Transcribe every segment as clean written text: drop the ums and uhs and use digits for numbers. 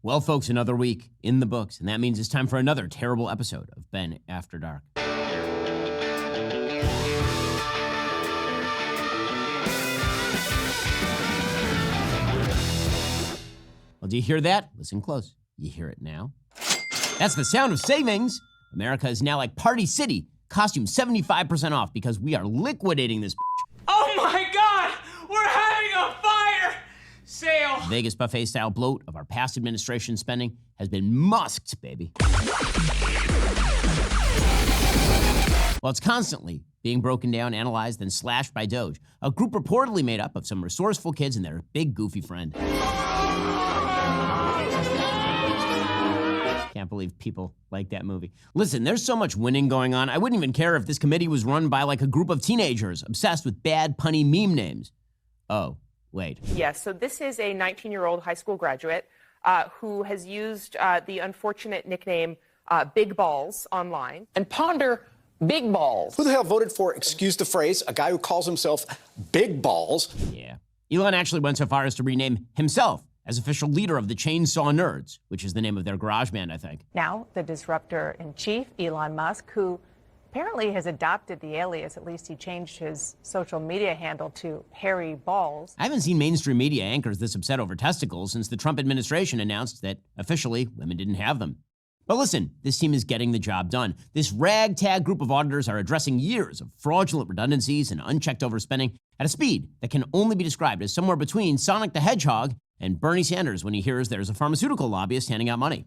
Well, folks, another week in the books, and that means it's time for another terrible episode of Ben After Dark. Well, do you hear that? Listen close. You hear it now? That's the sound of savings. America is now like Party City. Costume 75% off because we are liquidating this. Oh my God! We're having a fire sale! Vegas buffet style bloat of our past administration spending has been musked, baby. Well, it's constantly being broken down, analyzed, and slashed by Doge, a group reportedly made up of some resourceful kids and their big goofy friend. Can't believe people like that movie. Listen, there's so much winning going on, I wouldn't even care if this committee was run by like a group of teenagers obsessed with bad, punny meme names. Oh, wait. Yes, so this is a 19-year-old high school graduate who has used the unfortunate nickname Big Balls online. And ponder Big Balls. Who the hell voted for, excuse the phrase, a guy who calls himself Big Balls? Yeah. Elon actually went so far as to rename himself as official leader of the Chainsaw Nerds, which is the name of their garage band, I think. Now, the disruptor-in-chief, Elon Musk, who apparently has adopted the alias, at least he changed his social media handle to Hairy Balls. I haven't seen mainstream media anchors this upset over testicles since the Trump administration announced that, officially, women didn't have them. But listen, this team is getting the job done. This ragtag group of auditors are addressing years of fraudulent redundancies and unchecked overspending at a speed that can only be described as somewhere between Sonic the Hedgehog and Bernie Sanders when he hears there's a pharmaceutical lobbyist handing out money.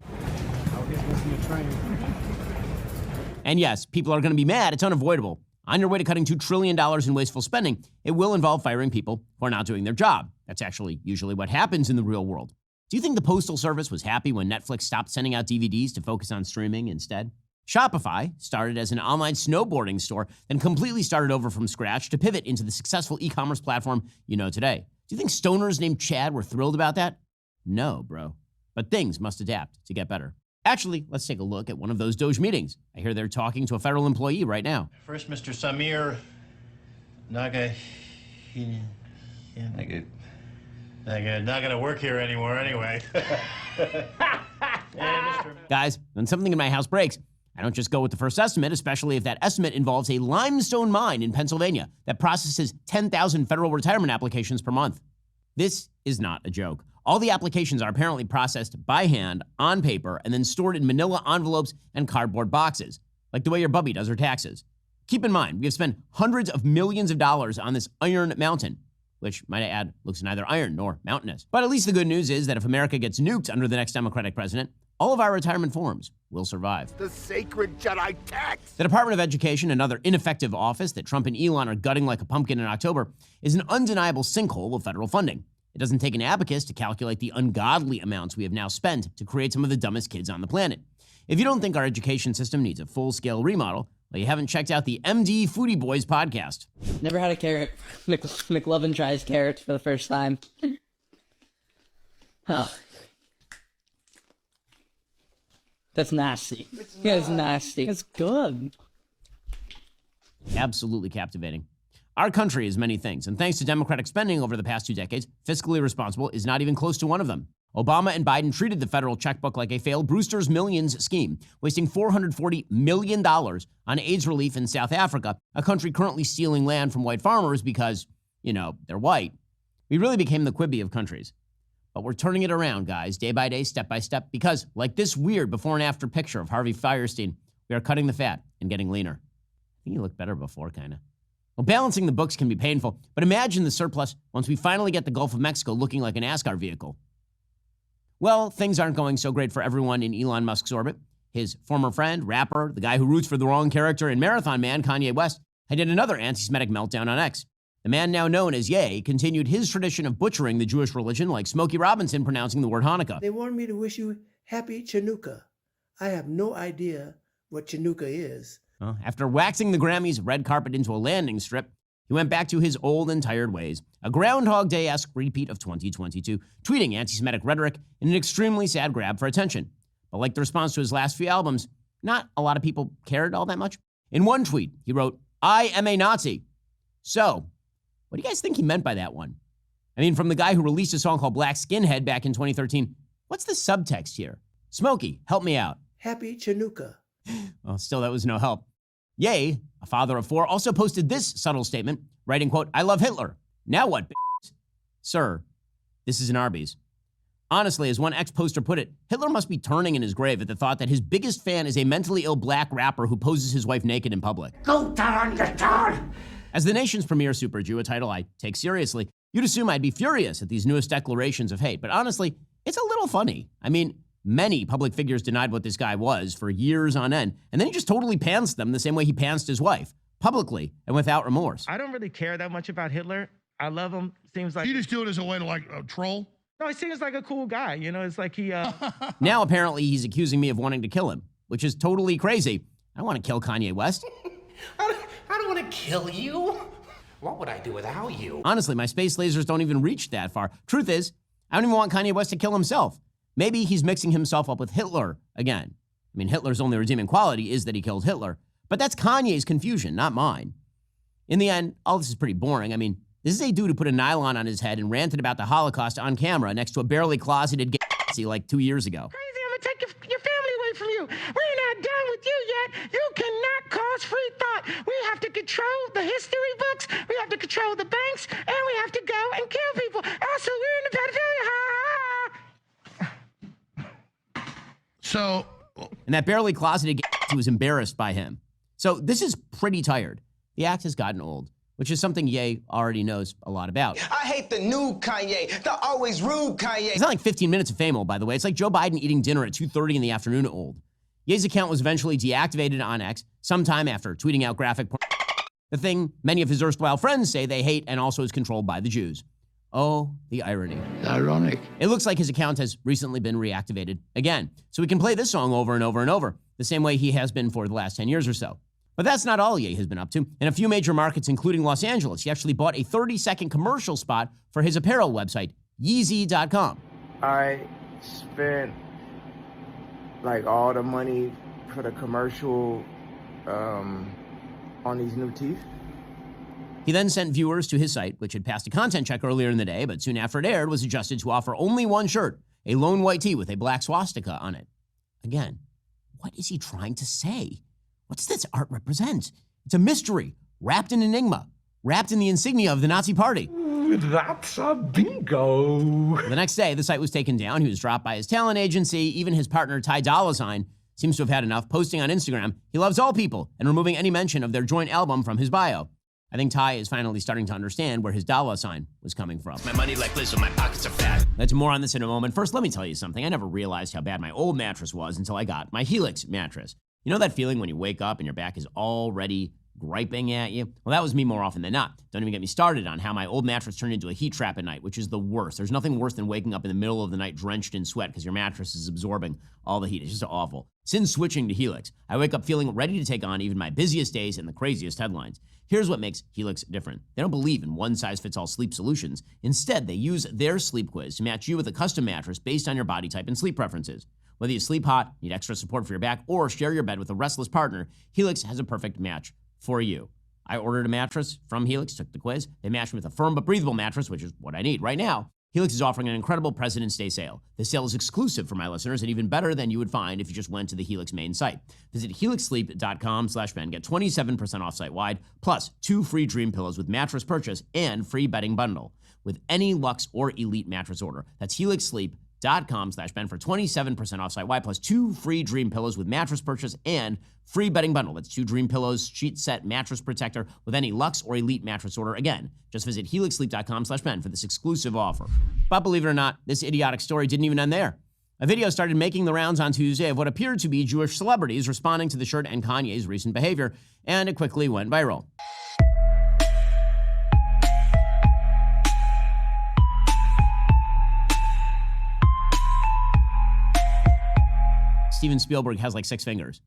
And yes, people are going to be mad. It's unavoidable. On your way to cutting $2 trillion in wasteful spending, it will involve firing people who are not doing their job. That's actually usually what happens in the real world. Do you think the Postal Service was happy when Netflix stopped sending out DVDs to focus on streaming instead? Shopify started as an online snowboarding store, then completely started over from scratch to pivot into the successful e-commerce platform you know today. Do you think stoners named Chad were thrilled about that? No, bro. But things must adapt to get better. Actually, let's take a look at one of those Doge meetings. I hear they're talking to a federal employee right now. First, Mr. Samir Naga. Not gonna work here anymore anyway. Guys, when something in my house breaks, I don't just go with the first estimate, especially if that estimate involves a limestone mine in Pennsylvania that processes 10,000 federal retirement applications per month. This is not a joke. All the applications are apparently processed by hand, on paper, and then stored in manila envelopes and cardboard boxes, like the way your bubby does her taxes. Keep in mind, we have spent hundreds of millions of dollars on this iron mountain, which, might I add, looks neither iron nor mountainous. But at least the good news is that if America gets nuked under the next Democratic president, all of our retirement forms will survive. The sacred Jedi text! The Department of Education, another ineffective office that Trump and Elon are gutting like a pumpkin in October, is an undeniable sinkhole of federal funding. It doesn't take an abacus to calculate the ungodly amounts we have now spent to create some of the dumbest kids on the planet. If you don't think our education system needs a full-scale remodel, well, you haven't checked out the MD Foodie Boys podcast. Never had a carrot. McLovin tries carrots for the first time. Oh. That's nasty. That's nasty. It's good. Absolutely captivating. Our country is many things, and thanks to Democratic spending over the past 2 decades, fiscally responsible is not even close to one of them. Obama and Biden treated the federal checkbook like a failed Brewster's Millions scheme, wasting $440 million on AIDS relief in South Africa, a country currently stealing land from white farmers because, they're white. We really became the Quibi of countries. But we're turning it around, guys, day by day, step by step, because, like this weird before and after picture of Harvey Fierstein, we are cutting the fat and getting leaner. I think you looked better before, kind of. Well, balancing the books can be painful, but imagine the surplus once we finally get the Gulf of Mexico looking like an NASCAR vehicle. Well, things aren't going so great for everyone in Elon Musk's orbit. His former friend, rapper, the guy who roots for the wrong character in Marathon Man, Kanye West, had yet another anti-Semitic meltdown on X. The man now known as Ye continued his tradition of butchering the Jewish religion like Smokey Robinson pronouncing the word Hanukkah. They wanted me to wish you happy Chanukah. I have no idea what Chanukah is. Well, after waxing the Grammys' red carpet into a landing strip, he went back to his old and tired ways, a Groundhog Day-esque repeat of 2022, tweeting anti-Semitic rhetoric in an extremely sad grab for attention. But like the response to his last few albums, not a lot of people cared all that much. In one tweet, he wrote, "I am a Nazi." So, what do you guys think he meant by that one? I mean, from the guy who released a song called Black Skinhead back in 2013, What's the subtext here? Smokey, help me out. Happy Chanukah. Well, still, that was no help. Ye, a father of 4, also posted this subtle statement, writing, quote, "I love Hitler. Now what, b****s?" Sir, this is an Arby's. Honestly, as one ex-poster put it, Hitler must be turning in his grave at the thought that his biggest fan is a mentally ill black rapper who poses his wife naked in public. Go down, you turn! As the nation's premier super Jew, a title I take seriously, you'd assume I'd be furious at these newest declarations of hate, but honestly, it's a little funny. I mean, many public figures denied what this guy was for years on end, and then he just totally pantsed them the same way he pantsed his wife, publicly and without remorse. I don't really care that much about Hitler. I love him. Seems like... You just do it as a way to, like, troll? No, he seems like a cool guy. You know, it's like he... Now, apparently, he's accusing me of wanting to kill him, which is totally crazy. I don't want to kill Kanye West. I don't want to kill you. What would I do without you? Honestly, my space lasers don't even reach that far. Truth is, I don't even want Kanye West to kill himself. Maybe he's mixing himself up with Hitler again. I mean, Hitler's only redeeming quality is that he killed Hitler. But that's Kanye's confusion, not mine. In the end, all this is pretty boring. I mean, this is a dude who put a nylon on his head and ranted about the Holocaust on camera next to a barely closeted gay like 2 years ago. Crazy, I'm gonna take your family away from you. We're not done with you yet. You cannot cause free thought. We have to control the history books. We have to control the banks, and we have to go and kill people. Also, we're in the pedophilia. So... And that barely closeted gay was embarrassed by him. So this is pretty tired. The act has gotten old, which is something Ye already knows a lot about. I hate the new Kanye, the always rude Kanye. It's not like 15 minutes of fame old, by the way. It's like Joe Biden eating dinner at 2:30 in the afternoon old. Ye's account was eventually deactivated on X sometime after tweeting out graphic porn, the thing many of his erstwhile friends say they hate and also is controlled by the Jews. Oh, the irony. Ironic. It looks like his account has recently been reactivated again, so we can play this song over and over and over, the same way he has been for the last 10 years or so. But that's not all Ye has been up to. In a few major markets, including Los Angeles, he actually bought a 30-second commercial spot for his apparel website, Yeezy.com. I spent like all the money for the commercial on these new teeth. He then sent viewers to his site, which had passed a content check earlier in the day, but soon after it aired was adjusted to offer only one shirt, a lone white tee with a black swastika on it. Again, what is he trying to say? What's this art represent? It's a mystery, wrapped in enigma, wrapped in the insignia of the Nazi Party. That's a bingo. The next day, the site was taken down. He was dropped by his talent agency. Even his partner, Ty Dolla $ign, seems to have had enough, posting on Instagram, he loves all people, and removing any mention of their joint album from his bio. I think Ty is finally starting to understand where his Dolla $ign was coming from. My money like Lizzo, my pockets are fat. That's more on this in a moment. First, let me tell you something. I never realized how bad my old mattress was until I got my Helix mattress. You know that feeling when you wake up and your back is already griping at you? Well, that was me more often than not. Don't even get me started on how my old mattress turned into a heat trap at night, which is the worst. There's nothing worse than waking up in the middle of the night drenched in sweat because your mattress is absorbing all the heat. It's just awful. Since switching to Helix, I wake up feeling ready to take on even my busiest days and the craziest headlines. Here's what makes Helix different. They don't believe in one-size-fits-all sleep solutions. Instead, they use their sleep quiz to match you with a custom mattress based on your body type and sleep preferences. Whether you sleep hot, need extra support for your back, or share your bed with a restless partner, Helix has a perfect match for you. I ordered a mattress from Helix, took the quiz. They matched me with a firm but breathable mattress, which is what I need right now. Helix is offering an incredible President's Day sale. The sale is exclusive for my listeners and even better than you would find if you just went to the Helix main site. Visit helixsleep.com/Ben. Get 27% off site-wide, plus 2 free dream pillows with mattress purchase and free bedding bundle with any Luxe or Elite mattress order. That's helixsleep.com/Ben for 27% off site-wide, plus 2 free dream pillows with mattress purchase and free bedding bundle. That's 2 dream pillows, sheet set, mattress protector with any Luxe or Elite mattress order. Again, just visit helixsleep.com/Ben for this exclusive offer. But believe it or not, this idiotic story didn't even end there. A video started making the rounds on Tuesday of what appeared to be Jewish celebrities responding to the shirt and Kanye's recent behavior, and it quickly went viral. Steven Spielberg has like 6 fingers.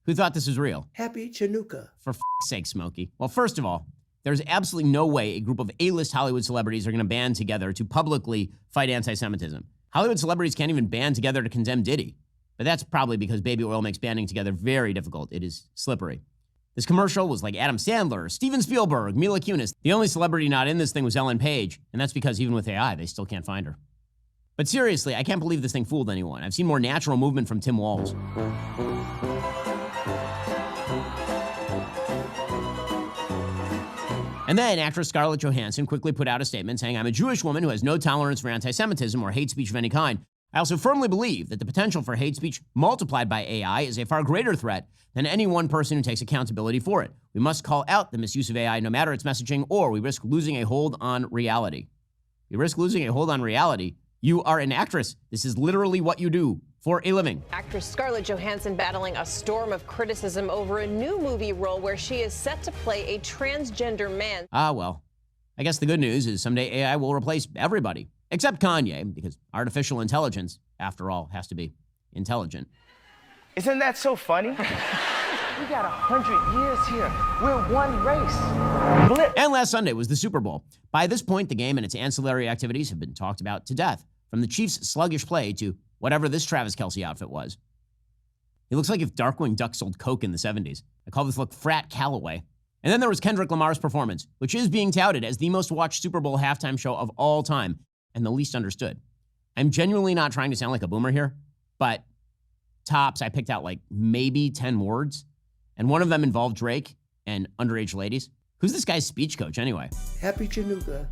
Who thought this was real? Happy Chanukah. For f***'s sake, Smokey. Well, first of all, there's absolutely no way a group of A-list Hollywood celebrities are going to band together to publicly fight anti-Semitism. Hollywood celebrities can't even band together to condemn Diddy. But that's probably because baby oil makes banding together very difficult. It is slippery. This commercial was like Adam Sandler, Steven Spielberg, Mila Kunis. The only celebrity not in this thing was Ellen Page, and that's because even with AI, they still can't find her. But seriously, I can't believe this thing fooled anyone. I've seen more natural movement from Tim Walz. And then actress Scarlett Johansson quickly put out a statement saying, "I'm a Jewish woman who has no tolerance for anti-Semitism or hate speech of any kind. I also firmly believe that the potential for hate speech multiplied by AI is a far greater threat than any one person who takes accountability for it. We must call out the misuse of AI no matter its messaging, or we risk losing a hold on reality." You risk losing a hold on reality? You are an actress. This is literally what you do for a living. Actress Scarlett Johansson battling a storm of criticism over a new movie role where she is set to play a transgender man. Ah, well, I guess the good news is someday AI will replace everybody, except Kanye, because artificial intelligence, after all, has to be intelligent. Isn't that so funny? We got 100 years here. We're one race. Blip. And last Sunday was the Super Bowl. By this point, the game and its ancillary activities have been talked about to death, from the Chiefs' sluggish play to whatever this Travis Kelce outfit was. He looks like if Darkwing Duck sold coke in the 70s. I call this look Frat Callaway. And then there was Kendrick Lamar's performance, which is being touted as the most watched Super Bowl halftime show of all time and the least understood. I'm genuinely not trying to sound like a boomer here, but tops, I picked out like maybe 10 words, and one of them involved Drake and underage ladies. Who's this guy's speech coach anyway? Happy Chinooka,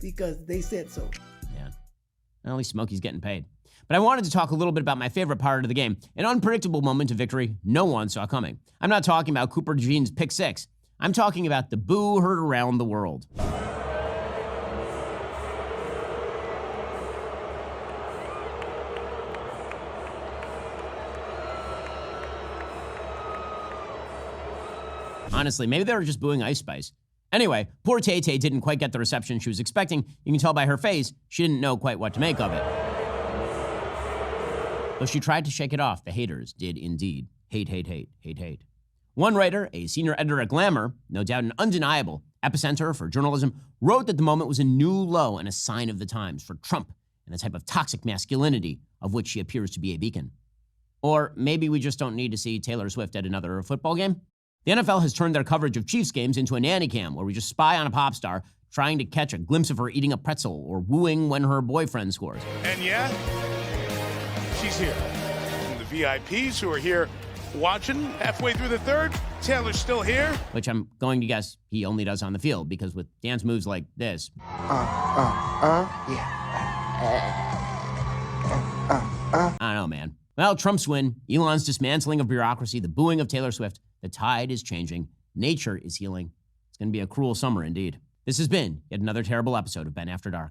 because they said so. Yeah, at least Smokey's getting paid. But I wanted to talk a little bit about my favorite part of the game, an unpredictable moment of victory no one saw coming. I'm not talking about Cooper DeJean's pick six. I'm talking about the boo heard around the world. Honestly, maybe they were just booing Ice Spice. Anyway, poor Tay-Tay didn't quite get the reception she was expecting. You can tell by her face, she didn't know quite what to make of it. Though she tried to shake it off, the haters did indeed. Hate, hate, hate, hate, hate. One writer, a senior editor at Glamour, no doubt an undeniable epicenter for journalism, wrote that the moment was a new low and a sign of the times for Trump and the type of toxic masculinity of which she appears to be a beacon. Or maybe we just don't need to see Taylor Swift at another football game. The NFL has turned their coverage of Chiefs games into a nanny cam where we just spy on a pop star trying to catch a glimpse of her eating a pretzel or wooing when her boyfriend scores. And yeah, she's here. And the VIPs who are here watching halfway through the third, Taylor's still here. Which I'm going to guess he only does on the field, because with dance moves like this. I don't know, man. Well, Trump's win, Elon's dismantling of bureaucracy, the booing of Taylor Swift, the tide is changing. Nature is healing. It's going to be a cruel summer indeed. This has been yet another terrible episode of Ben After Dark.